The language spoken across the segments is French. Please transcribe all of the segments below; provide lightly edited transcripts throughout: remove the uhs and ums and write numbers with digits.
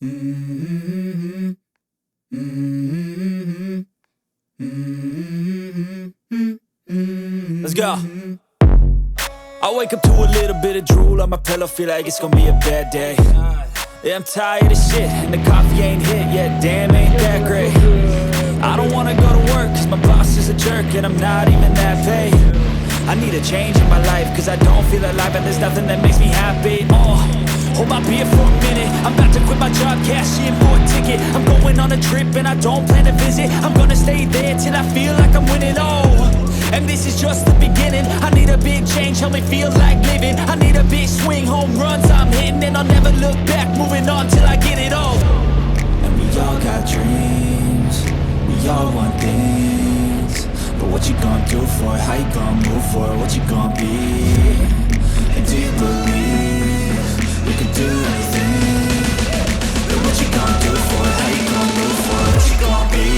Mm-hmm. Mm-hmm. Mm-hmm. Let's go. I wake up to a little bit of drool on my pillow, feel like it's gonna be a bad day. Yeah, I'm tired of shit, and the coffee ain't hit yet, damn, ain't that great. I don't wanna go to work, cause my boss is a jerk, and I'm not even that paid. I need a change in my life, cause I don't feel alive, and there's nothing that makes me happy. Hold my beer for a minute, I'm about to quit my job, cash in for a ticket. I'm going on a trip, and I don't plan to visit. I'm gonna stay there till I feel like I'm winning, and this is just the beginning. I need a big change, help me feel like living. I need a big swing, home runs I'm hitting, and I'll never look back, moving on till I get it all. And we all got dreams, we all want things, but what you gonna do for it? How you gonna move for it? What you gonna be? And do you believe you can do anything? But what you gonna do for it? How you gonna move for it? What you gonna be?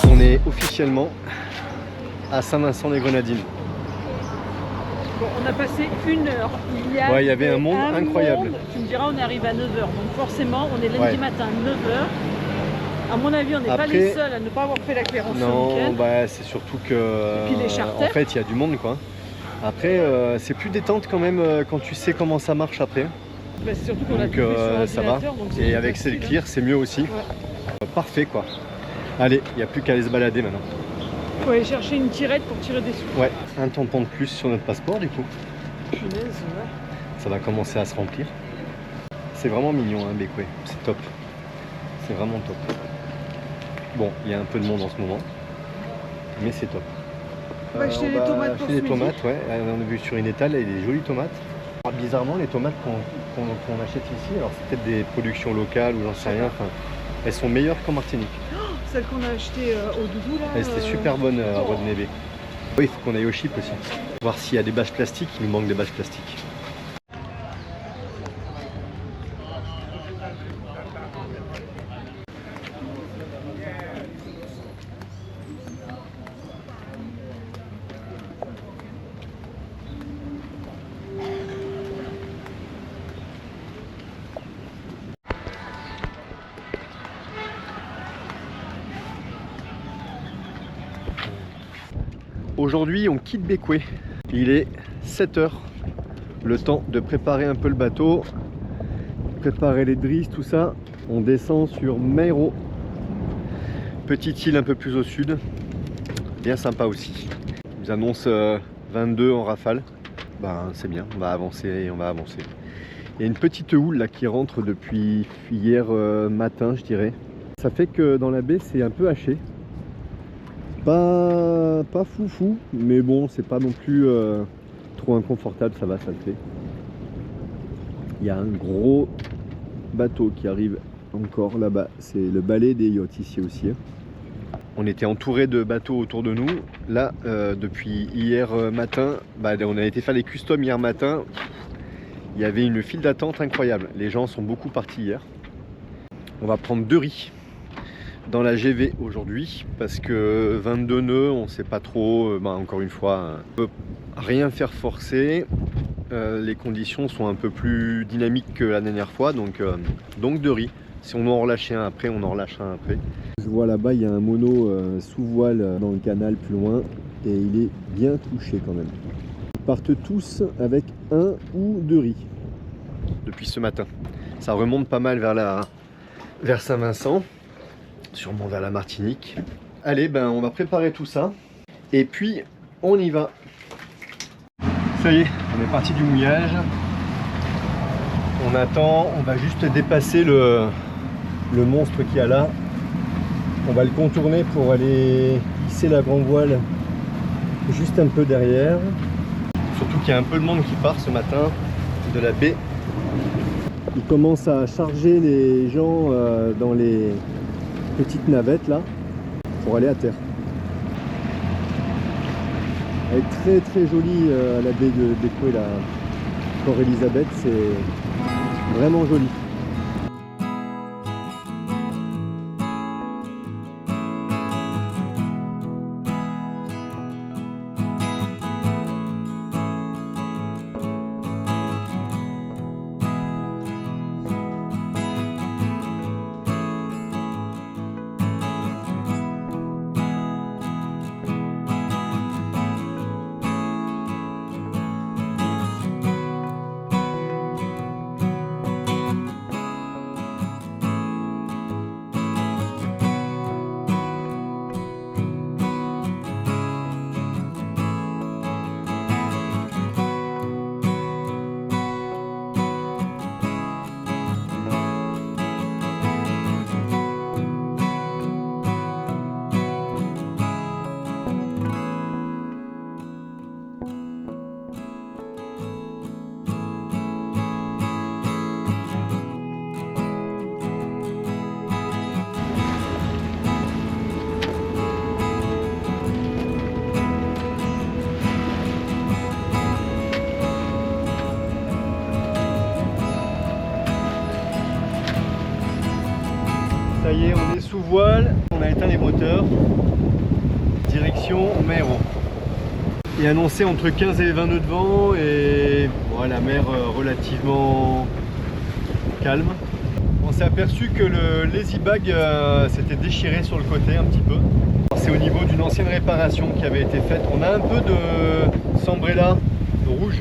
On est officiellement à Saint-Vincent-les-Grenadines. Bon, on a passé 1 heure. Il y avait un monde incroyable. Tu me diras, on est arrivé à 9h. Donc forcément, on est lundi matin, 9h. À mon avis, on n'est pas les seuls à ne pas avoir fait la clairance ce week-end. Non, c'est surtout que en fait, il y a du monde, quoi. Après, c'est plus détente quand même quand tu sais comment ça marche après. Bah, c'est surtout qu'on a tout fait sur ça va. Et avec facile, Clear, c'est mieux aussi. Ouais. Parfait, quoi. Allez, il n'y a plus qu'à aller se balader maintenant. Faut aller chercher une tirette pour tirer des sous. Ouais, un tampon de plus sur notre passeport du coup. Punaise, ouais. Ça va commencer à se remplir. C'est vraiment mignon, hein, Bécoué. C'est top. C'est vraiment top. Bon, il y a un peu de monde en ce moment, mais c'est top. On va acheter les tomates pour les tomates, ouais. On a vu sur une étale, il y a des jolies tomates. Alors, bizarrement, les tomates qu'on achète ici, alors c'est peut-être des productions locales ou j'en sais rien, enfin, elles sont meilleures qu'en Martinique. Celles qu'on a achetées au Doudou là. Elles étaient super bonnes à Rodney. Oui, il faut qu'on aille au chip aussi. Voir s'il y a des bâches plastiques, il nous manque des bâches plastiques. Aujourd'hui, on quitte Bécoué. Il est 7h. Le temps de préparer un peu le bateau, préparer les drisses, tout ça. On descend sur Meiro. Petite île un peu plus au sud. Bien sympa aussi. Ils nous annoncent 22 en rafale. Ben, c'est bien, on va avancer, on va avancer. Il y a une petite houle là qui rentre depuis hier matin, je dirais. Ça fait que dans la baie, c'est un peu haché. Pas foufou, mais bon, c'est pas non plus trop inconfortable, ça va, ça le fait. Il y a un gros bateau qui arrive encore là-bas, c'est le balai des yachts ici aussi. On était entouré de bateaux autour de nous. Là, depuis hier matin, on a été faire les customs hier matin. Il y avait une file d'attente incroyable. Les gens sont beaucoup partis hier. On va prendre 2 riz dans la GV aujourd'hui parce que 22 nœuds, on sait pas trop. Encore une fois, on peut rien faire forcer. Les conditions sont un peu plus dynamiques que la dernière fois, donc 2 riz. Si on en relâche un après, on en relâche un après. Je vois là-bas, il y a un mono sous voile dans le canal plus loin et il est bien touché quand même. Ils partent tous avec 1 ou 2 riz depuis ce matin. Ça remonte pas mal vers Saint-Vincent, sûrement vers la Martinique. Allez, on va préparer tout ça et puis on y va. Ça y est, on est parti du mouillage. On attend, on va juste dépasser le monstre qu'il y a là. On va le contourner pour aller hisser la grand voile juste un peu derrière. Surtout qu'il y a un peu de monde qui part ce matin de la baie. Il commence à charger les gens dans les petites navettes là pour aller à terre. Elle est très très jolie la baie d'Echo et la Port Elizabeth, c'est vraiment joli. Ça y est, on est sous voile, on a éteint les moteurs. Direction Maero. Il est annoncé entre 15 et 20 nœuds de vent et bon, la mer relativement calme. On s'est aperçu que le lazy bag s'était déchiré sur le côté un petit peu. C'est au niveau d'une ancienne réparation qui avait été faite. On a un peu de Sambrella rouge.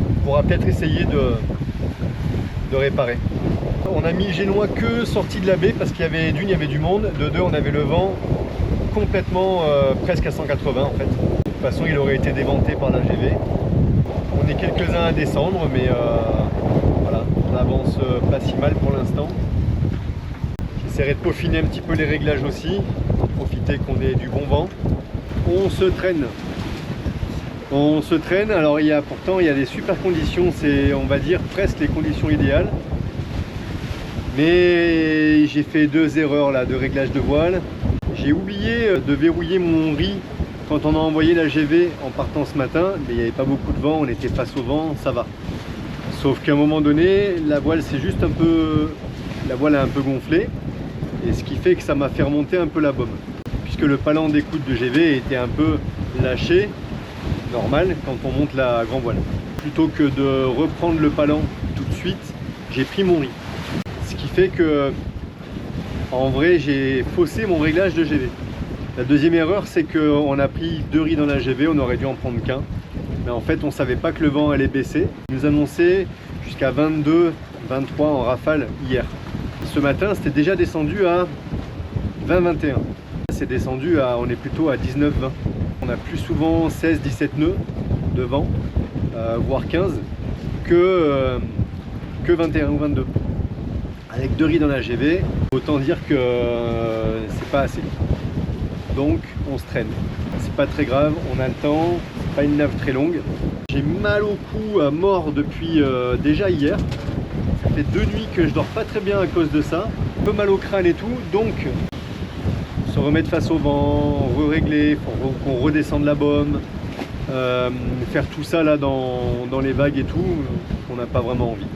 On pourra peut-être essayer de réparer. On a mis Génois que sorti de la baie parce qu'il y avait d'une, il y avait du monde, de deux, on avait le vent complètement presque à 180 en fait. De toute façon, il aurait été déventé par la GV. On est quelques-uns à descendre, mais voilà, on avance pas si mal pour l'instant. J'essaierai de peaufiner un petit peu les réglages aussi, pour profiter qu'on ait du bon vent. On se traîne. On se traîne, alors pourtant il y a des super conditions, c'est on va dire presque les conditions idéales. Mais j'ai fait deux erreurs là de réglage de voile. J'ai oublié de verrouiller mon riz quand on a envoyé la GV en partant ce matin. Mais il n'y avait pas beaucoup de vent, on était face au vent, ça va. Sauf qu'à un moment donné, la voile c'est juste un peu... La voile a un peu gonflé. Et ce qui fait que ça m'a fait remonter un peu la baume. Puisque le palan d'écoute de GV était un peu lâché, normal, quand on monte la grand voile. Plutôt que de reprendre le palan tout de suite, j'ai pris mon riz. Ce qui fait que, en vrai, j'ai faussé mon réglage de GV. La deuxième erreur, c'est qu'on a pris deux riz dans la GV, on aurait dû en prendre qu'un. Mais en fait, on ne savait pas que le vent allait baisser. Il nous annonçait jusqu'à 22, 23 en rafale hier. Ce matin, c'était déjà descendu à 20-21. C'est descendu à, on est plutôt à 19-20. On a plus souvent 16-17 nœuds de vent, voire 15, que 21 ou 22. Avec deux riz dans la GV, autant dire que c'est pas assez. Donc on se traîne. C'est pas très grave, on a le temps, c'est pas une nave très longue. J'ai mal au cou à mort depuis déjà hier. Ça fait 2 nuits que je dors pas très bien à cause de ça. Un peu mal au crâne et tout, donc se remettre face au vent, régler, qu'on redescende la baume, faire tout ça là dans les vagues et tout, on n'a pas vraiment envie.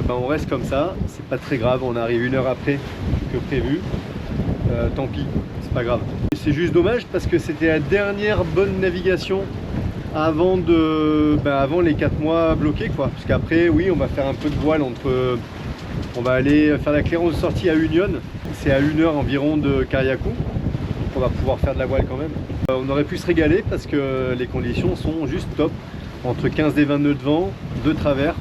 On reste comme ça, c'est pas très grave, on arrive 1 heure après que prévu, tant pis, c'est pas grave. C'est juste dommage parce que c'était la dernière bonne navigation avant les 4 mois bloqués quoi. Parce qu'après oui on va faire un peu de voile on va aller faire la clairance de sortie à Union, c'est à 1 heure environ de Kariakou, donc on va pouvoir faire de la voile quand même. On aurait pu se régaler parce que les conditions sont juste top, entre 15 et 20 nœuds de vent, de travers.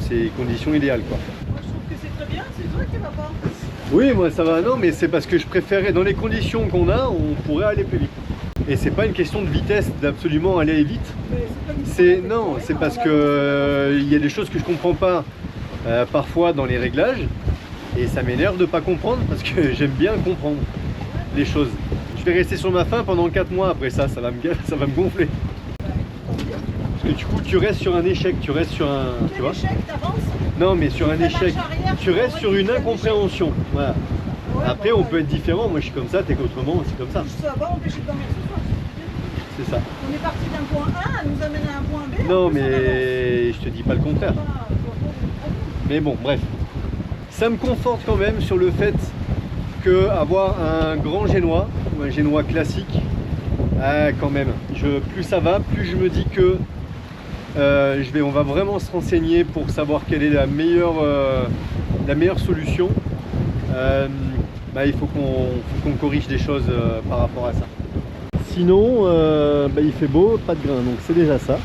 C'est conditions idéales quoi. Moi je trouve que c'est très bien, c'est toi qui vas pas. Oui moi ça va, non mais c'est parce que je préférais, dans les conditions qu'on a, on pourrait aller plus vite. Et c'est pas une question de vitesse, d'absolument aller vite. C'est parce que il y a des choses que je comprends pas parfois dans les réglages. Et ça m'énerve de pas comprendre parce que j'aime bien comprendre les choses. Je vais rester sur ma faim pendant 4 mois après ça va me gonfler. Parce que du coup tu restes sur un échec, tu restes sur un... Tu vois échec, non mais sur un échec, tu restes sur une incompréhension. Voilà. Ouais, après on peut être différent, moi je suis comme ça, t'es qu'autrement, c'est comme ça. c'est ça. On est parti d'un point A, elle nous amène à un point B. Non, mais je te dis pas le contraire. Mais bon, bref. Ça me conforte quand même sur le fait que avoir un grand génois, ou un génois classique, quand même, plus ça va, plus je me dis que on va vraiment se renseigner pour savoir quelle est la meilleure solution. Il faut qu'on corrige des choses par rapport à ça. Sinon, il fait beau, pas de grain, donc c'est déjà ça.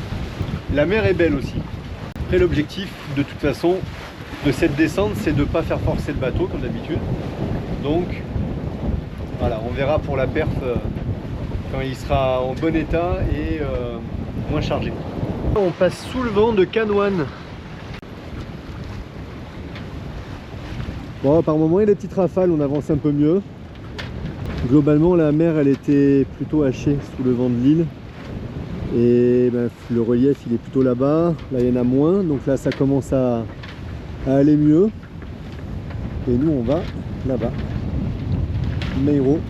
La mer est belle aussi. Après, l'objectif, de toute façon, de cette descente, c'est de ne pas faire forcer le bateau, comme d'habitude. Donc, voilà, on verra pour la perf quand il sera en bon état et moins chargé. On passe sous le vent de Canoine. Bon, par moment, il y a des petites rafales, on avance un peu mieux. Globalement, la mer, elle était plutôt hachée sous le vent de l'île. Et le relief, il est plutôt là-bas. Là, il y en a moins. Donc là, ça commence à aller mieux. Et nous, on va là-bas. Meiro.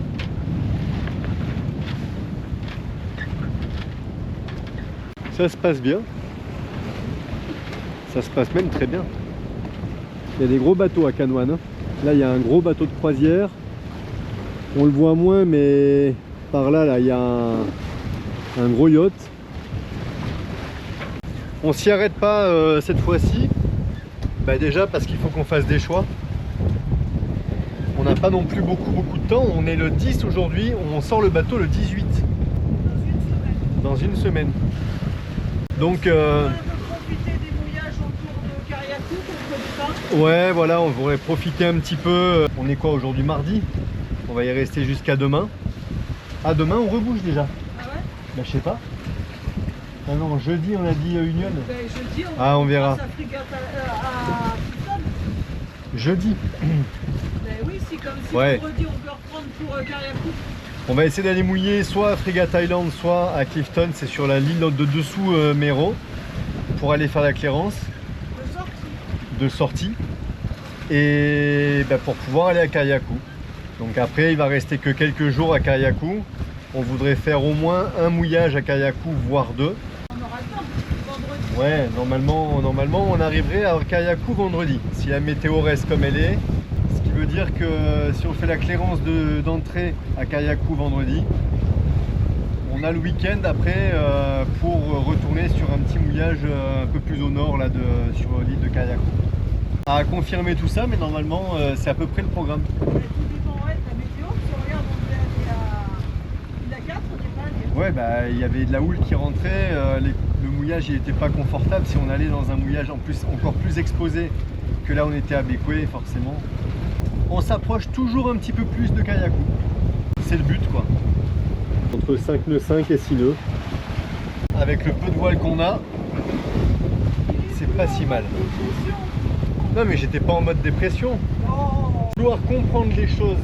Ça se passe bien. Ça se passe même très bien. Il y a des gros bateaux à Canoine. Là, il y a un gros bateau de croisière. On le voit moins, mais par là, il y a un gros yacht. On s'y arrête pas cette fois-ci. Déjà parce qu'il faut qu'on fasse des choix. On n'a pas non plus beaucoup de temps. On est le 10 aujourd'hui. On sort le bateau le 18. Dans une semaine. Donc... profiter des voyages autour de Kariakou pour le ouais, voilà, on pourrait profiter un petit peu. On est quoi aujourd'hui, mardi? On va y rester jusqu'à demain. Ah, demain on rebouge déjà. Ah ouais? Je sais pas. Ah non, jeudi on a dit Union. Jeudi, on verra. À Clifton. Jeudi. Oui, si comme si ouais. Vendredi on peut reprendre pour Kariakou. On va essayer d'aller mouiller soit à Frigate Island, soit à Clifton. C'est sur la ligne de dessous Meiro. Pour aller faire la clairance. De sortie. Et pour pouvoir aller à Kariakou. Donc après, il va rester que quelques jours à Kariakou. On voudrait faire au moins un mouillage à Kariakou, voire deux. On aura le temps, vendredi. Ouais, normalement on arriverait à Kariakou vendredi, si la météo reste comme elle est. Ce qui veut dire que si on fait la clairance d'entrée à Kariakou vendredi, on a le week-end après pour retourner sur un petit mouillage un peu plus au nord là, sur l'île de Kariakou. À confirmer tout ça, mais normalement c'est à peu près le programme. Ouais, il y avait de la houle qui rentrait, le mouillage il n'était pas confortable si on allait dans un mouillage en plus encore plus exposé que là on était à Békoué forcément. On s'approche toujours un petit peu plus de Kariakou. C'est le but quoi. Entre 5 nœuds 5 et 6 nœuds. Avec le peu de voile qu'on a, c'est pas si mal. Non mais j'étais pas en mode dépression. Vouloir comprendre les choses,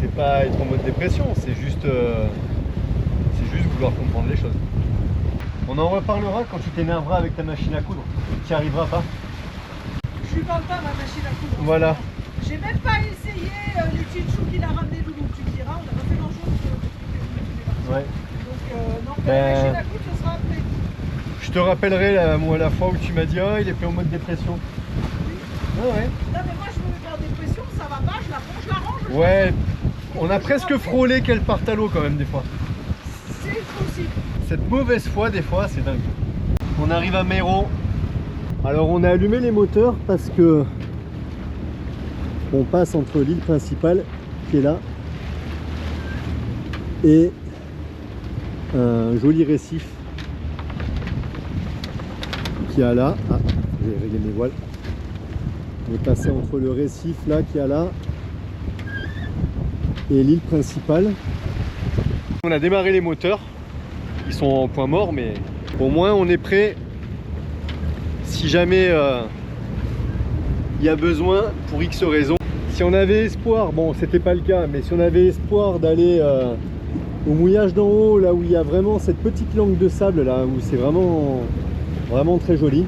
c'est pas être en mode dépression, c'est juste vouloir comprendre les choses. On en reparlera quand tu t'énerveras avec ta machine à coudre. Tu n'y arriveras pas. Je lui parle pas ma machine à coudre. Voilà. J'ai même pas essayé les petites choux qu'il a ramené Loulou. Tu me diras, on a pas fait grand chose. Ouais. Donc non, la machine à coudre, ce sera après. Je te rappellerai la fois où tu m'as dit il est plus en mode dépression. Oui. Ah ouais. Non mais moi je me mets en dépression, ça va pas, je la range. Ouais. On a presque frôlé qu'elle parte à l'eau quand même des fois. C'est possible. Cette mauvaise foi des fois c'est dingue. On arrive à Meiro. Alors on a allumé les moteurs parce que on passe entre l'île principale qui est là et un joli récif qui a là. Ah, j'ai réglé mes voiles. On est passé entre le récif là qui a là et l'île principale. On a démarré les moteurs. Ils sont en point mort, mais au moins on est prêt si jamais il y a besoin pour X raisons. Si on avait espoir, bon c'était pas le cas, mais si on avait espoir d'aller au mouillage d'en haut, là où il y a vraiment cette petite langue de sable, là où c'est vraiment très joli,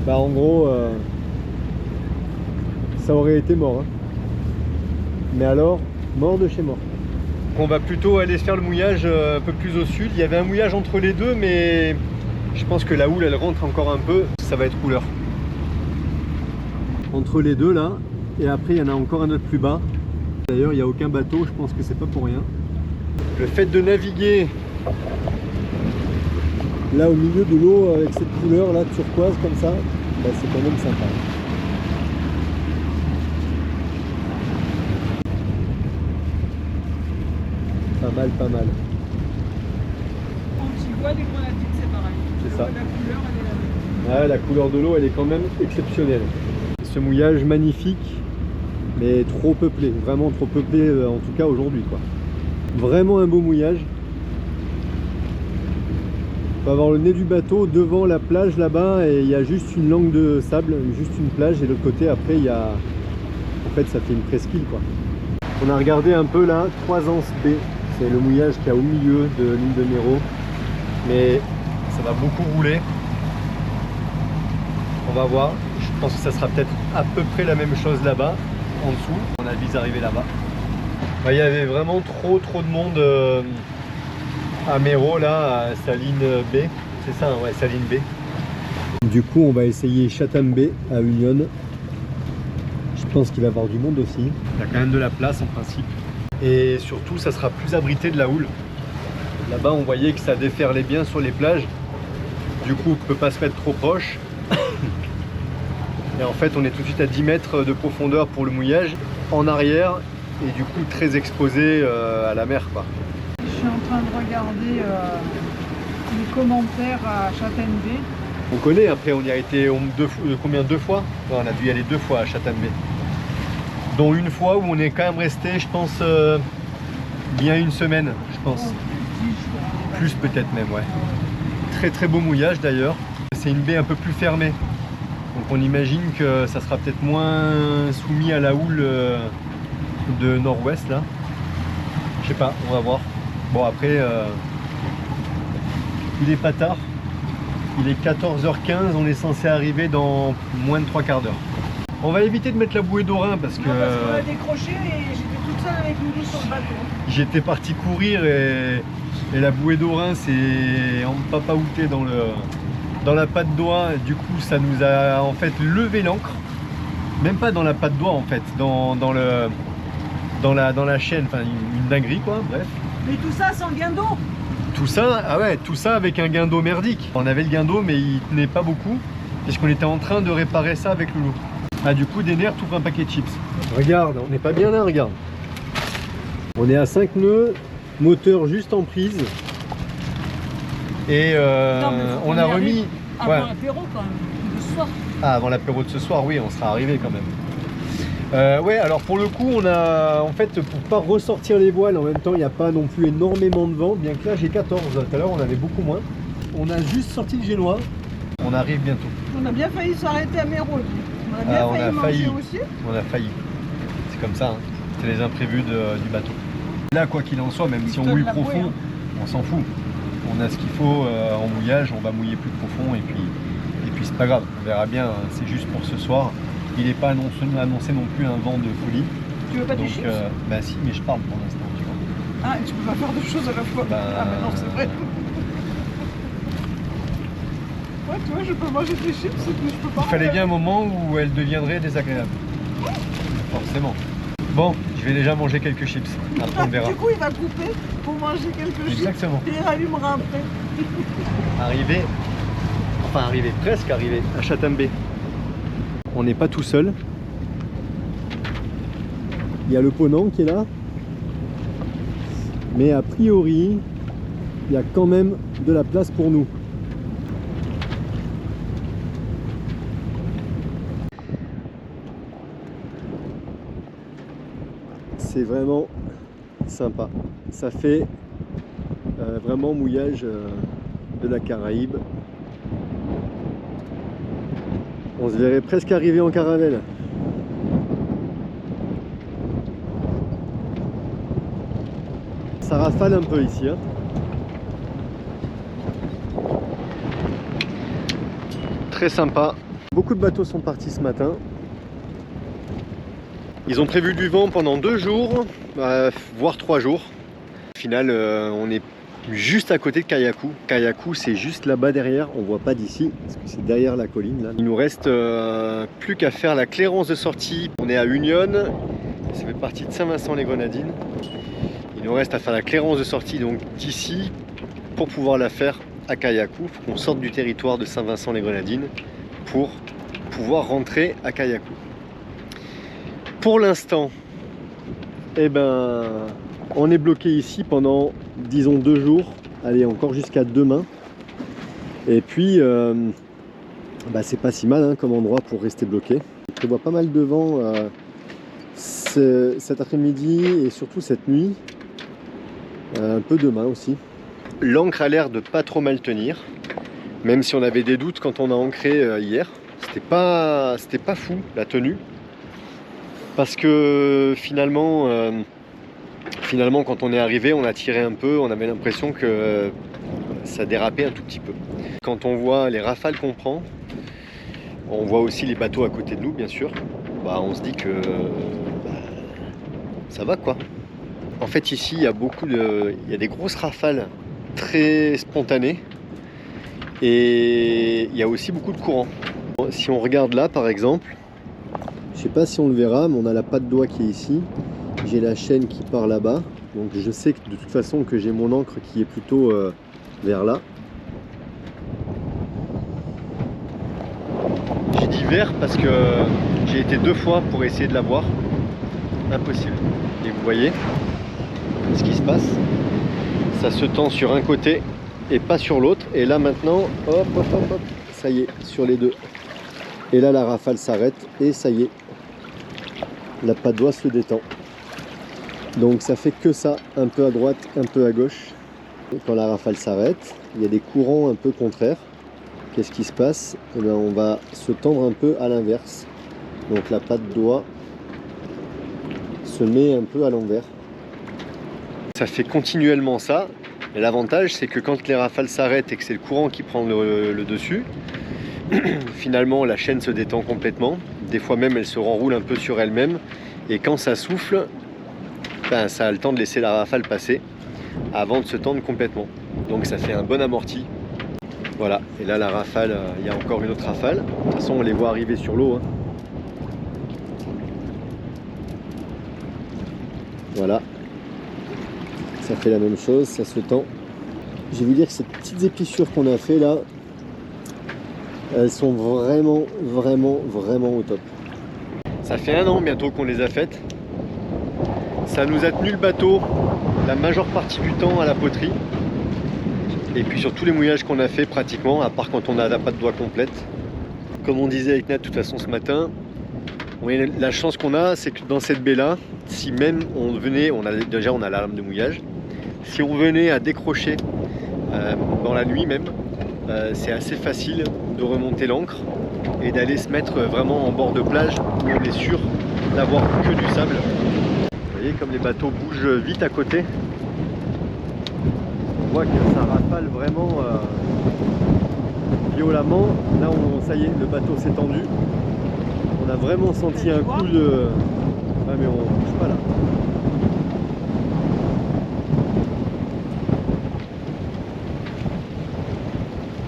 en gros ça aurait été mort. Hein. Mais alors, mort de chez mort. On va plutôt aller se faire le mouillage un peu plus au sud. Il y avait un mouillage entre les deux, mais je pense que la houle elle rentre encore un peu, ça va être couleur. Entre les deux là, et après il y en a encore un autre plus bas. D'ailleurs il n'y a aucun bateau, je pense que c'est pas pour rien. Le fait de naviguer là au milieu de l'eau avec cette couleur là turquoise comme ça, bah, c'est quand même sympa. Pas mal, pas mal. Quand tu vois des grenadiers, c'est pareil. C'est ça. La couleur, elle est la même. Ouais, la couleur de l'eau elle est quand même exceptionnelle. Ce mouillage magnifique, mais trop peuplé, vraiment trop peuplé en tout cas aujourd'hui quoi. Vraiment un beau mouillage. On va avoir le nez du bateau devant la plage là-bas et il y a juste une langue de sable, juste une plage, et de l'autre côté après il y a... En fait ça fait une presqu'île quoi. On a regardé un peu là, Croisance B, c'est le mouillage qu'il y a au milieu de l'île de Méro, mais ça va beaucoup rouler. On va voir, je pense que ça sera peut-être à peu près la même chose là-bas, en dessous. On a vise arriver là-bas. Il y avait vraiment trop de monde à Méro là, à Saline B, c'est ça, ouais, Saline B. Du coup on va essayer Chatham B à Union. Je pense qu'il va y avoir du monde aussi. Il y a quand même de la place en principe. Et surtout ça sera plus abrité de la houle. Là-bas on voyait que ça déferlait bien sur les plages. Du coup on ne peut pas se mettre trop proche. Et en fait on est tout de suite à 10 mètres de profondeur pour le mouillage en arrière. Et du coup très exposé à la mer quoi. Je suis en train de regarder les commentaires à Chatham B. On connaît, après on y a été deux fois? Ouais, on a dû y aller 2 fois à Chatham B. Dont une fois où on est quand même resté, je pense, bien une semaine, je pense. Plus peut-être même, ouais. Très beau mouillage d'ailleurs. C'est une baie un peu plus fermée. Donc on imagine que ça sera peut-être moins soumis à la houle de nord-ouest là. Je sais pas, on va voir. Bon après, il est pas tard. Il est 14h15, on est censé arriver dans moins de 3/4 d'heure. On va éviter de mettre la bouée d'Orin parce que... Non, parce qu'on a décroché et j'étais toute seule avec Loulou sur le bateau. J'étais parti courir et la bouée d'Orin s'est empapaouté dans la patte d'oie. Du coup ça nous a en fait levé l'ancre. Même pas dans la patte d'oie en fait, dans la chaîne, enfin une dinguerie quoi, bref. Mais tout ça sans gain d'eau. Tout ça, ah ouais, tout ça avec un guindeau merdique. On avait le guindeau mais il tenait pas beaucoup puisqu'on était en train de réparer ça avec Loulou. Ah du coup des nerfs tout pour un paquet de chips. Regarde, on n'est pas bien là, regarde. On est à 5 nœuds, moteur juste en prise. Et on a remis... Avant l'apéro quand même, ce soir. Ah, avant l'apéro de ce soir, oui, on sera arrivé quand même. Ouais, alors pour le coup, on a en fait, pour pas ressortir les voiles, en même temps, il n'y a pas non plus énormément de vent, bien que là j'ai 14. Tout à l'heure, on avait beaucoup moins. On a juste sorti le génois. On arrive bientôt. On a bien failli s'arrêter à Méro. On a bien failli manger aussi. On a failli. C'est comme ça, hein. C'est les imprévus du bateau. Là, quoi qu'il en soit, même si on mouille profond, on s'en fout. On a ce qu'il faut en mouillage, on va mouiller plus profond et puis c'est pas grave, on verra bien, c'est juste pour ce soir. Il n'est pas annoncé non plus un vent de folie. Tu veux pas du chips? Bah si, mais je parle pour l'instant, tu vois. Ah, tu peux pas faire deux choses à la fois. Ah mais non, c'est vrai. Ouais, tu vois, je peux manger des chips, mais je peux pas. Il fallait bien un moment où elle deviendrait désagréable. Forcément. Bon, je vais déjà manger quelques chips. Après on verra. Du coup, il va couper pour manger quelques chips. Exactement. Et il rallumera après. Presque arrivé à Chatham B. On n'est pas tout seul. Il y a le Ponant qui est là. Mais a priori, il y a quand même de la place pour nous. C'est vraiment sympa. Ça fait vraiment mouillage de la Caraïbe. On se verrait presque arriver en caravelle. Ça rafale un peu ici, hein. Très sympa. Beaucoup de bateaux sont partis ce matin. Ils ont prévu du vent pendant 2 jours, voire 3 jours. final, on est juste à côté de Kayaku. Kayaku, c'est juste là-bas derrière. On voit pas d'ici, parce que c'est derrière la colline. Là. Il nous reste plus qu'à faire la clairance de sortie. On est à Union. Ça fait partie de Saint-Vincent-les-Grenadines. Il nous reste à faire la clairance de sortie donc d'ici pour pouvoir la faire à Kayaku. Il faut qu'on sorte du territoire de Saint-Vincent-les-Grenadines pour pouvoir rentrer à Kayaku. Pour l'instant, eh ben, on est bloqué ici pendant, disons, 2 jours. Allez, encore jusqu'à demain. Et puis, c'est pas si mal comme endroit pour rester bloqué. Je prévois pas mal de vent cet après-midi et surtout cette nuit. Un peu demain aussi. L'ancre a l'air de pas trop mal tenir. Même si on avait des doutes quand on a ancré hier. C'était pas fou la tenue. Parce que finalement, quand on est arrivé, on a tiré un peu, on avait l'impression que ça dérapait un tout petit peu. Quand on voit les rafales qu'on prend, on voit aussi les bateaux à côté de nous, bien sûr, on se dit que ça va quoi. En fait, ici, il y a des grosses rafales très spontanées et il y a aussi beaucoup de courant. Si on regarde là, par exemple, je sais pas si on le verra, mais on a la patte d'oie qui est ici. J'ai la chaîne qui part là-bas. Donc je sais que de toute façon que j'ai mon ancre qui est plutôt vers là. J'ai dit vers parce que j'ai été 2 fois pour essayer de la voir. Impossible. Et vous voyez ce qui se passe. Ça se tend sur un côté et pas sur l'autre. Et là maintenant, hop, ça y est, sur les deux. Et là la rafale s'arrête et ça y est. La patte d'oie se détend. Donc ça fait que ça, un peu à droite, un peu à gauche. Et quand la rafale s'arrête, il y a des courants un peu contraires. Qu'est-ce qui se passe? Eh bien, on va se tendre un peu à l'inverse. Donc la patte d'oie se met un peu à l'envers. Ça fait continuellement ça. Et l'avantage, c'est que quand les rafales s'arrêtent et que c'est le courant qui prend le dessus, finalement la chaîne se détend complètement. Des fois même elle se renroule un peu sur elle-même. Et quand ça souffle, ça a le temps de laisser la rafale passer avant de se tendre complètement. Donc ça fait un bon amorti. Voilà, et là la rafale, il y a encore une autre rafale. De toute façon on les voit arriver sur l'eau. Voilà. Ça fait la même chose, ça se tend. Je vais vous dire que ces petites épissures qu'on a fait là, elles sont vraiment au top. Ça fait 1 an bientôt qu'on les a faites. Ça nous a tenu le bateau la majeure partie du temps à la poterie. Et puis sur tous les mouillages qu'on a fait pratiquement, à part quand on a la patte d'oie complète. Comme on disait avec Nat de toute façon ce matin, la chance qu'on a, c'est que dans cette baie là, si même on venait, on a la lame de mouillage, si on venait à décrocher dans la nuit même, c'est assez facile de remonter l'ancre et d'aller se mettre vraiment en bord de plage où on est sûr d'avoir que du sable. Vous voyez comme les bateaux bougent vite à côté. On voit que ça rafale vraiment violemment. Là ça y est, le bateau s'est tendu. On a vraiment senti un coup de... Ah mais on bouge pas là.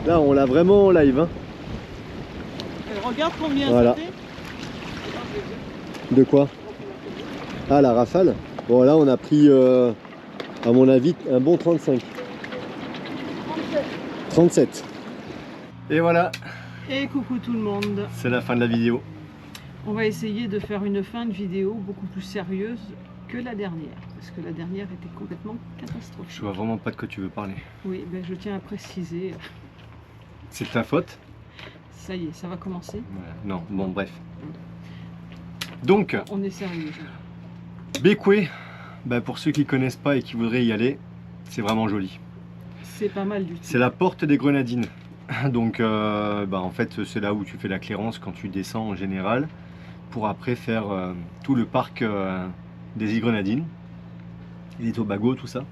Là on l'a vraiment en live. Regarde combien voilà. Ça fait. De quoi? Ah la rafale. Bon là on a pris à mon avis un bon 35. 37. Et voilà. Et coucou tout le monde. C'est la fin de la vidéo. On va essayer de faire une fin de vidéo beaucoup plus sérieuse que la dernière. Parce que la dernière était complètement catastrophique. Je vois vraiment pas de quoi tu veux parler. Oui, ben je tiens à préciser. C'est ta faute? Ça y est, ça va commencer. Ouais, non, bon bref. Donc, on est sérieux. Bécoué, pour ceux qui connaissent pas et qui voudraient y aller, c'est vraiment joli. C'est pas mal du tout. C'est la porte des Grenadines. Donc en fait c'est là où tu fais la clairance quand tu descends en général pour après faire tout le parc des îles Grenadines et les Tobago, tout ça.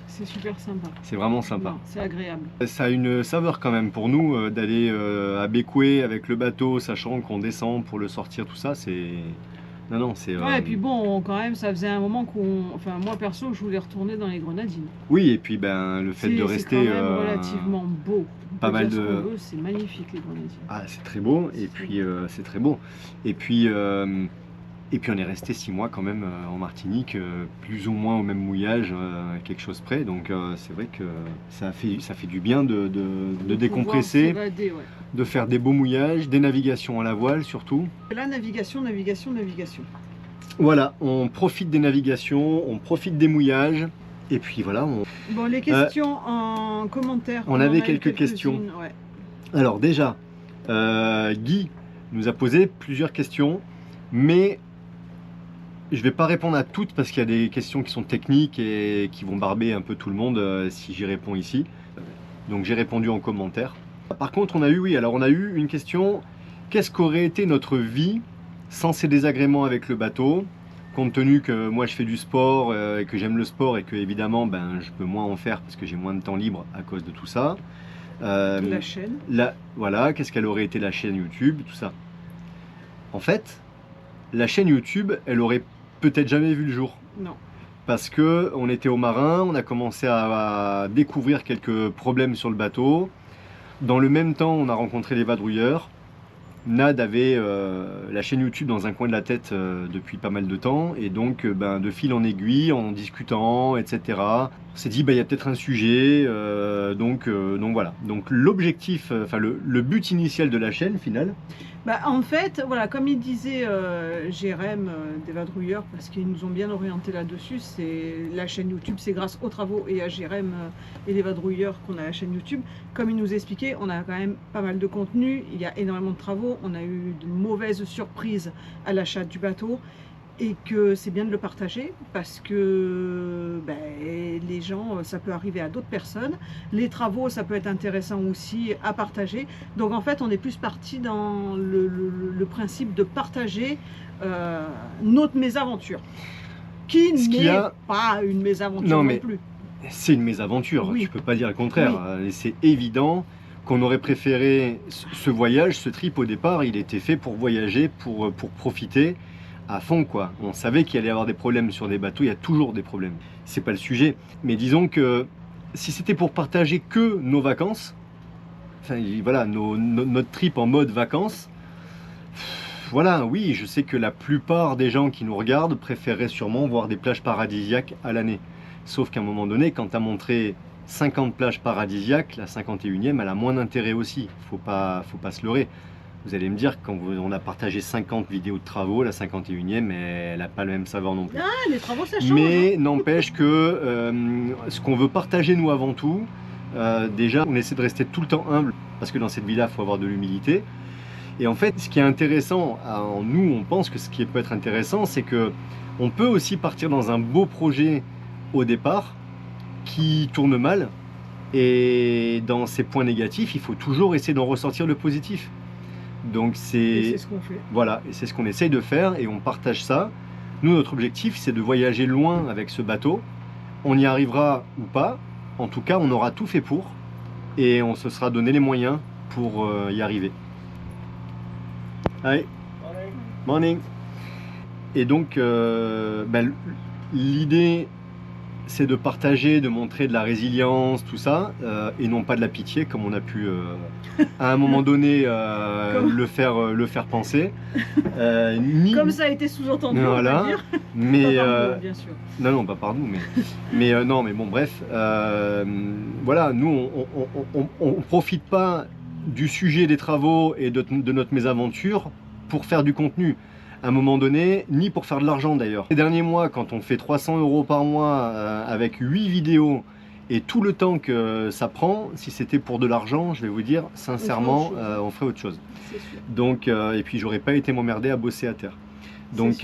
C'est super sympa. C'est vraiment sympa. C'est agréable. Ça a une saveur quand même pour nous d'aller à Bécoué avec le bateau, sachant qu'on descend pour le sortir, tout ça, c'est Non, c'est... Ouais, et puis bon, quand même, ça faisait un moment qu'on... Enfin, moi, perso, je voulais retourner dans les Grenadines. Oui, et puis ben, le fait de rester... C'est quand même relativement beau. Pas mal de... C'est magnifique, les Grenadines. Ah, c'est très beau, et puis c'est très beau. Et puis on est resté 6 mois quand même en Martinique, plus ou moins au même mouillage, quelque chose près. Donc c'est vrai que ça fait du bien de décompresser, s'évader, ouais. de faire des beaux mouillages, des navigations à la voile surtout. La navigation. Voilà, on profite des navigations, on profite des mouillages. Et puis voilà. Bon, les questions en commentaire. On avait quelques questions. Ouais. Alors déjà, Guy nous a posé plusieurs questions, mais je ne vais pas répondre à toutes parce qu'il y a des questions qui sont techniques et qui vont barber un peu tout le monde si j'y réponds ici. Donc j'ai répondu en commentaire. Par contre, on a eu une question. Qu'est-ce qu'aurait été notre vie sans ces désagréments avec le bateau ? Compte tenu que moi je fais du sport et que j'aime le sport et que évidemment je peux moins en faire parce que j'ai moins de temps libre à cause de tout ça. La chaîne. Voilà, qu'est-ce qu'elle aurait été la chaîne YouTube, tout ça. En fait, la chaîne YouTube, elle aurait peut-être jamais vu le jour. Non. Parce que on était au marin, on a commencé à découvrir quelques problèmes sur le bateau. Dans le même temps, on a rencontré les vadrouilleurs. Nad avait la chaîne YouTube dans un coin de la tête depuis pas mal de temps, et donc de fil en aiguille, en discutant, etc. On s'est dit il y a peut-être un sujet, donc voilà. Donc l'objectif, le but initial de la chaîne finale. En fait, voilà, comme il disait Jérém des vadrouilleurs, parce qu'ils nous ont bien orienté là-dessus, c'est la chaîne YouTube, c'est grâce aux travaux et à Jérém et les vadrouilleurs qu'on a la chaîne YouTube. Comme il nous expliquait, on a quand même pas mal de contenu, il y a énormément de travaux, on a eu de mauvaises surprises à l'achat du bateau, et que c'est bien de le partager parce que les gens, ça peut arriver à d'autres personnes. Les travaux, ça peut être intéressant aussi à partager. Donc en fait, on est plus parti dans le principe de partager notre mésaventure, qui n'est pas une mésaventure non plus. C'est une mésaventure, oui. Tu peux pas dire le contraire. Oui. C'est évident qu'on aurait préféré ce voyage, ce trip au départ, il était fait pour voyager, pour profiter à fond quoi. On savait qu'il allait y avoir des problèmes sur des bateaux, il y a toujours des problèmes. C'est pas le sujet. Mais disons que si c'était pour partager que nos vacances, voilà, notre trip en mode vacances, voilà, oui, je sais que la plupart des gens qui nous regardent préféreraient sûrement voir des plages paradisiaques à l'année. Sauf qu'à un moment donné, quand tu as montré 50 plages paradisiaques, la 51e, elle a moins d'intérêt aussi. Faut pas se leurrer. Vous allez me dire, quand on a partagé 50 vidéos de travaux, la 51e, elle n'a pas le même saveur non plus. Ah, les travaux, ça change. Mais n'empêche que ce qu'on veut partager, nous, avant tout, déjà, on essaie de rester tout le temps humble, parce que dans cette vie-là, il faut avoir de l'humilité. Et en fait, ce qui est intéressant, en nous, on pense que ce qui peut être intéressant, c'est que on peut aussi partir dans un beau projet au départ, qui tourne mal, et dans ces points négatifs, il faut toujours essayer d'en ressortir le positif. Donc c'est ce qu'on fait. Voilà, et c'est ce qu'on essaye de faire et on partage ça. Nous, notre objectif, c'est de voyager loin avec ce bateau. On y arrivera ou pas. En tout cas, on aura tout fait pour et on se sera donné les moyens pour y arriver. Allez, morning. Et donc, l'idée, c'est de partager, de montrer de la résilience, tout ça, et non pas de la pitié, comme on a pu à un moment donné le faire penser. Comme ça a été sous-entendu, voilà. On va dire. Mais pas par nous, bien sûr. Non, pas par nous, mais bon, bref. Voilà, nous, on profite pas du sujet des travaux et de notre mésaventure pour faire du contenu. À un moment donné, ni pour faire de l'argent d'ailleurs. Les derniers mois, quand on fait 300 € par mois avec 8 vidéos et tout le temps que ça prend, si c'était pour de l'argent, je vais vous dire sincèrement, on ferait autre chose. Donc, et puis j'aurais pas été m'emmerder à bosser à terre. Donc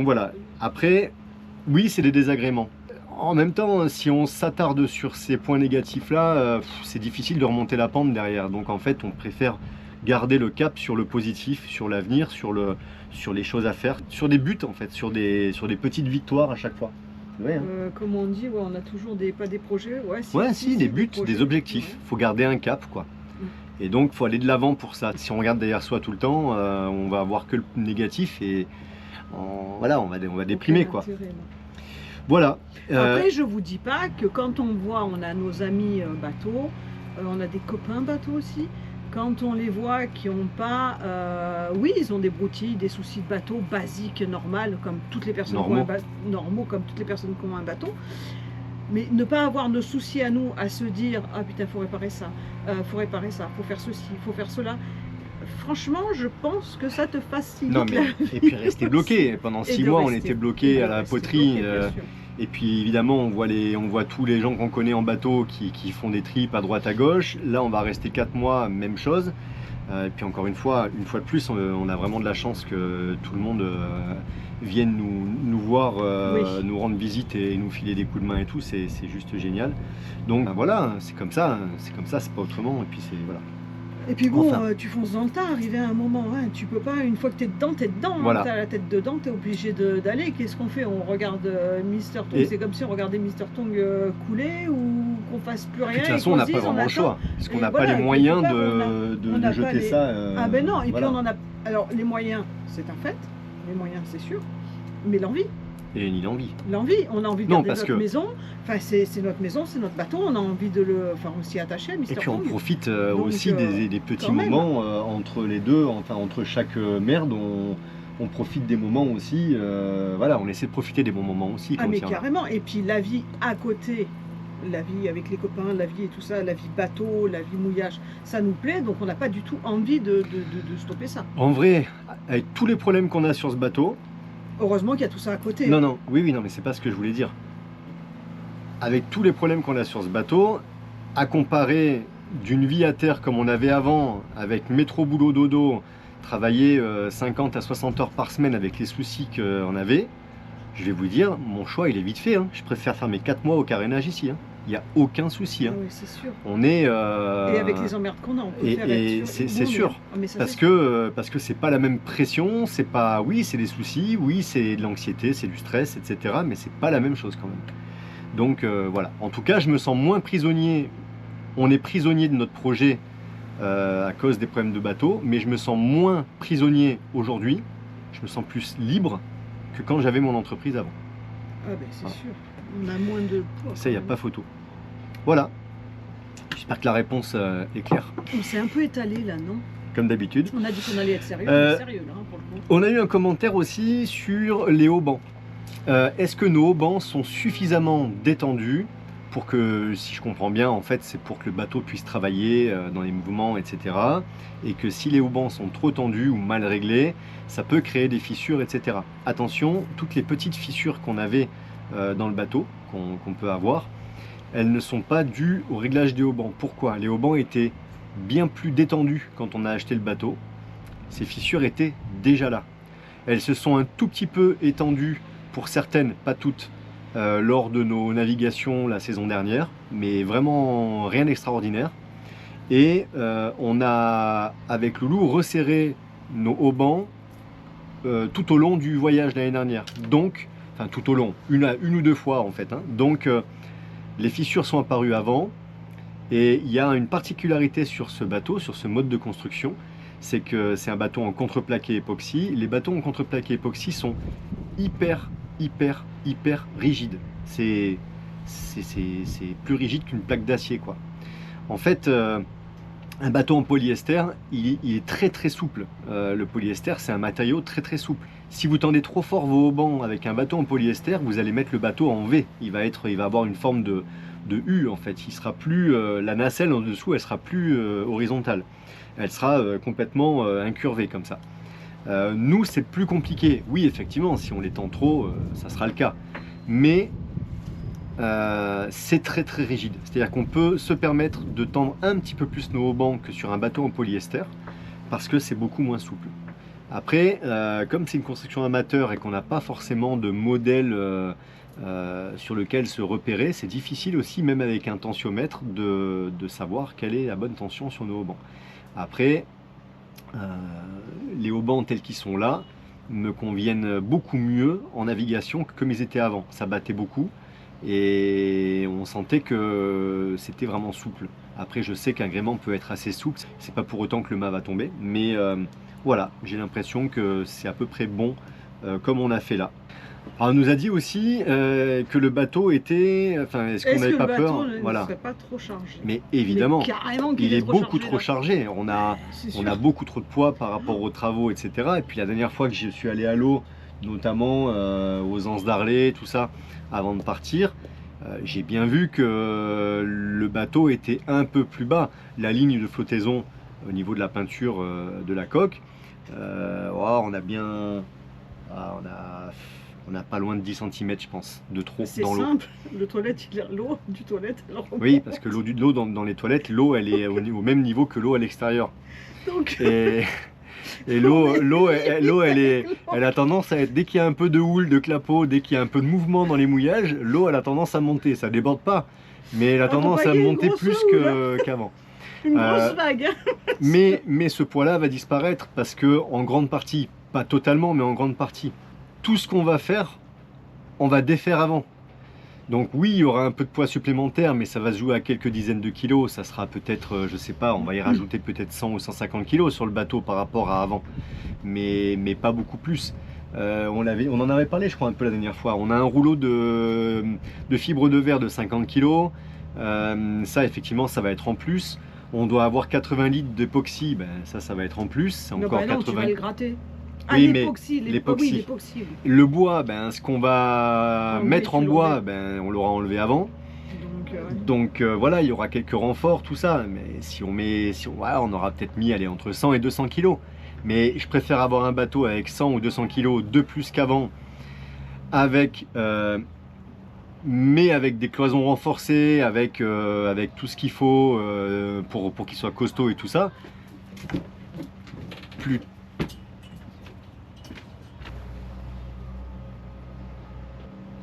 voilà. Après, oui, c'est des désagréments. En même temps, si on s'attarde sur ces points négatifs-là, c'est difficile de remonter la pente derrière. Donc en fait, on préfère garder le cap sur le positif, sur l'avenir, sur les choses à faire, sur des buts en fait, sur des petites victoires à chaque fois. Ouais, hein. Comme on dit, on a toujours pas des projets. Des buts, des objectifs. Ouais. Faut garder un cap quoi. Et donc faut aller de l'avant pour ça. Si on regarde derrière soi tout le temps, on va avoir que le négatif et voilà, on va déprimer Aucun quoi. intérêt, non. Voilà. Après, je vous dis pas que quand on voit, on a nos amis bateaux, on a des copains bateaux aussi. Quand on les voit qui ont pas, oui, ils ont des broutilles, des soucis de bateau basiques, normales, comme toutes les personnes qui ont un normaux, comme toutes les personnes qui ont un bateau. Mais ne pas avoir nos soucis à nous, à se dire ah putain, faut réparer ça, faut faire ceci, faut faire cela. Franchement, je pense que ça te facilite. Non, mais et puis rester bloqué. Pendant 6 mois, on était bloqué à la poterie. Et puis évidemment, on voit tous les gens qu'on connaît en bateau qui font des trips à droite à gauche. Là, on va rester 4 mois, même chose. Et puis encore une fois de plus, on a vraiment de la chance que tout le monde vienne nous voir, nous rendre visite et nous filer des coups de main et tout. C'est juste génial. Donc voilà, c'est comme ça, c'est pas autrement. Et puis voilà. Et puis bon, tu fonces dans le tas, arrivé à un moment, hein, tu peux pas, une fois que t'es dedans, voilà. Hein, t'as la tête dedans, t'es obligé d'aller. Qu'est-ce qu'on fait? On regarde Mr. Tong, c'est comme si on regardait Mr. Tong couler ou qu'on fasse plus rien. De toute façon, on n'a pas vraiment le choix, parce qu'on n'a pas les moyens de jeter ça. Ah ben non, et puis on en a. Alors les moyens, c'est un fait, les moyens c'est sûr, mais l'envie. Et ni l'envie. L'envie, on a envie de garder notre maison. Enfin, c'est notre maison, c'est notre bateau. On a envie de on s'y attacher à Mr. Et puis Tong. on profite aussi des petits moments entre les deux, enfin entre chaque merde. On profite des moments aussi. Voilà, on essaie de profiter des bons moments aussi. Ah mais carrément. Et puis la vie à côté, la vie avec les copains, la vie et tout ça, la vie bateau, la vie mouillage, ça nous plaît. Donc on n'a pas du tout envie de stopper ça. En vrai, avec tous les problèmes qu'on a sur ce bateau. Heureusement qu'il y a tout ça à côté. Non, oui, non, mais c'est pas ce que je voulais dire. Avec tous les problèmes qu'on a sur ce bateau, à comparer d'une vie à terre comme on avait avant, avec métro, boulot, dodo, travailler 50 à 60 heures par semaine avec les soucis qu'on avait, je vais vous dire, mon choix, il est vite fait. Hein. Je préfère faire mes 4 mois au carénage ici. Hein. Il n'y a aucun souci. Hein. Oui, c'est sûr. On est. Et avec les emmerdes qu'on a, on peut faire. Et c'est sûr. Parce que c'est pas la même pression. C'est pas. Oui, c'est des soucis. Oui, c'est de l'anxiété, c'est du stress, etc. Mais c'est pas la même chose quand même. Donc voilà. En tout cas, je me sens moins prisonnier. On est prisonnier de notre projet à cause des problèmes de bateau, mais je me sens moins prisonnier aujourd'hui. Je me sens plus libre que quand j'avais mon entreprise avant. Ah ben c'est sûr. On a moins de poids. Ça, il n'y a pas photo. Voilà. J'espère que la réponse est claire. On s'est un peu étalé là, non? Comme d'habitude. On a dit qu'on allait être sérieux, on est sérieux là, hein, pour le coup. On a eu un commentaire aussi sur les haubans. Est-ce que nos haubans sont suffisamment détendus pour que, si je comprends bien, en fait, c'est pour que le bateau puisse travailler dans les mouvements, etc. Et que si les haubans sont trop tendus ou mal réglés, ça peut créer des fissures, etc. Attention, toutes les petites fissures qu'on avait dans le bateau, qu'on peut avoir, elles ne sont pas dues au réglage des haubans. Pourquoi? Les haubans étaient bien plus détendus quand on a acheté le bateau. Ces fissures étaient déjà là. Elles se sont un tout petit peu étendues, pour certaines, pas toutes, lors de nos navigations la saison dernière, mais vraiment rien d'extraordinaire. Et on a, avec Loulou, resserré nos haubans tout au long du voyage l'année dernière. Donc, enfin tout au long, une ou deux fois en fait. Hein. Donc les fissures sont apparues avant. Et il y a une particularité sur ce bateau, sur ce mode de construction, c'est que c'est un bateau en contreplaqué époxy. Les bateaux en contreplaqué époxy sont hyper rigides. C'est plus rigide qu'une plaque d'acier, quoi. En fait, un bateau en polyester, il est très souple. Le polyester, c'est un matériau très souple. Si vous tendez trop fort vos haubans avec un bateau en polyester, vous allez mettre le bateau en V. Il va avoir une forme de U en fait. Il sera plus la nacelle en dessous, elle sera plus horizontale. Elle sera complètement incurvée comme ça. Nous, c'est plus compliqué. Oui, effectivement, si on les tend trop, ça sera le cas. Mais c'est très rigide. C'est-à-dire qu'on peut se permettre de tendre un petit peu plus nos haubans que sur un bateau en polyester parce que c'est beaucoup moins souple. Après, comme c'est une construction amateur et qu'on n'a pas forcément de modèle sur lequel se repérer, c'est difficile aussi, même avec un tensiomètre, de savoir quelle est la bonne tension sur nos haubans. Après, les haubans tels qu'ils sont là me conviennent beaucoup mieux en navigation que comme ils étaient avant. Ça battait beaucoup et on sentait que c'était vraiment souple. Après, je sais qu'un gréement peut être assez souple, c'est pas pour autant que le mât va tomber, mais voilà, j'ai l'impression que c'est à peu près bon comme on a fait là. Alors, on nous a dit aussi que le bateau était... Enfin, est-ce qu'on n'avait pas peur? Voilà. Ne serait pas trop chargé. Mais évidemment, il est beaucoup trop chargé. On a beaucoup trop de poids par rapport aux travaux, etc. Et puis la dernière fois que je suis allé à l'eau, notamment aux Anses d'Arlet, tout ça, avant de partir, j'ai bien vu que le bateau était un peu plus bas. La ligne de flottaison au niveau de la peinture de la coque, on a bien... On n'a pas loin de 10 cm, je pense, de trop dans l'eau. C'est simple, l'eau du toilette, elle remonte. Oui, parce que l'eau dans les toilettes, l'eau, elle est au même niveau que l'eau à l'extérieur. Donc... Et l'eau, elle a tendance à être, dès qu'il y a un peu de houle, de clapot, dès qu'il y a un peu de mouvement dans les mouillages, l'eau, elle a tendance à monter. Ça déborde pas, mais elle a tendance à monter plus qu'avant. Une grosse vague. mais ce poids-là va disparaître parce que, en grande partie, pas totalement, mais en grande partie, tout ce qu'on va faire, on va défaire avant. Donc oui, il y aura un peu de poids supplémentaire, mais ça va se jouer à quelques dizaines de kilos. Ça sera peut-être, je sais pas, on va y rajouter peut-être 100 ou 150 kilos sur le bateau par rapport à avant. Mais pas beaucoup plus. On en avait parlé, je crois, un peu la dernière fois. On a un rouleau de fibre de verre de 50 kilos. Ça, effectivement, ça va être en plus. On doit avoir 80 litres d'époxy. Ben, ça va être en plus. C'est encore 80. Tu vas le gratter. Oui, l'époxy. Le bois, ben, ce qu'on va mettre en bois, ben, on l'aura enlevé avant. Donc voilà, il y aura quelques renforts, tout ça. Mais si on aura peut-être mis entre 100 et 200 kg. Mais je préfère avoir un bateau avec 100 ou 200 kg de plus qu'avant, mais avec des cloisons renforcées, avec tout ce qu'il faut pour qu'il soit costaud et tout ça.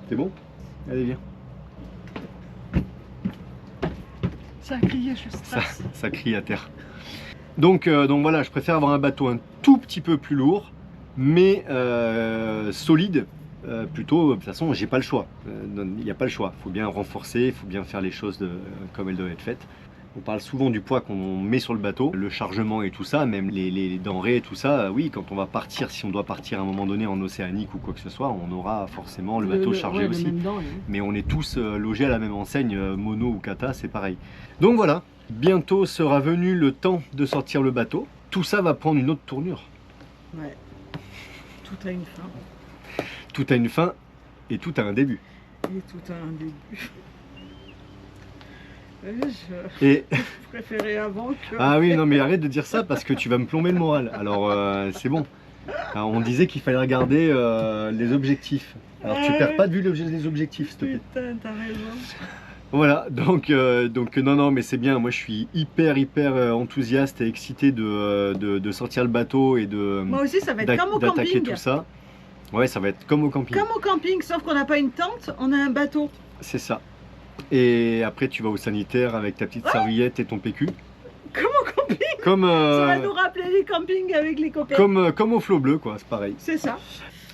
C'est bon? Allez, viens. Ça a crié juste ça crie à terre. Donc voilà, je préfère avoir un bateau un tout petit peu plus lourd, mais solide. Plutôt, de toute façon, j'ai pas le choix. Il n'y a pas le choix. Il faut bien renforcer, il faut bien faire les choses comme elles doivent être faites. On parle souvent du poids qu'on met sur le bateau, le chargement et tout ça, même les denrées et tout ça. Oui, quand on va partir, si on doit partir à un moment donné en Océanique ou quoi que ce soit, on aura forcément le bateau chargé aussi. Mais on est tous logés à la même enseigne, Mono ou Kata, c'est pareil. Donc voilà, bientôt sera venu le temps de sortir le bateau. Tout ça va prendre une autre tournure. Ouais, tout a une fin. Tout a une fin et tout a un début. Et tout a un début. Je préférais avant que... Ah oui, non mais arrête de dire ça parce que tu vas me plomber le moral. Alors c'est bon. Alors, on disait qu'il fallait regarder les objectifs. Alors tu perds pas de vue les objectifs, s'il te plaît. Putain, t'as raison. Voilà, donc non mais c'est bien. Moi je suis hyper enthousiaste et excité de sortir le bateau et Moi aussi, ça va être comme au d'attaquer camping. tout ça. Ouais, ça va être comme au camping. Comme au camping, sauf qu'on n'a pas une tente, on a un bateau. C'est ça. Et après, tu vas au sanitaire avec ta petite serviette et ton PQ. Comme au camping. Ça va nous rappeler les campings avec les copains. Comme au flot bleu, quoi, c'est pareil. C'est ça.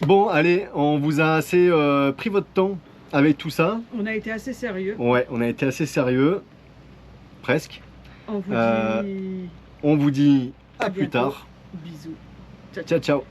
Bon, allez, on vous a assez pris votre temps avec tout ça. On a été assez sérieux. Ouais, on a été assez sérieux. Presque. On vous dit... On vous dit à plus bientôt. tard. Bisous. Ciao, ciao.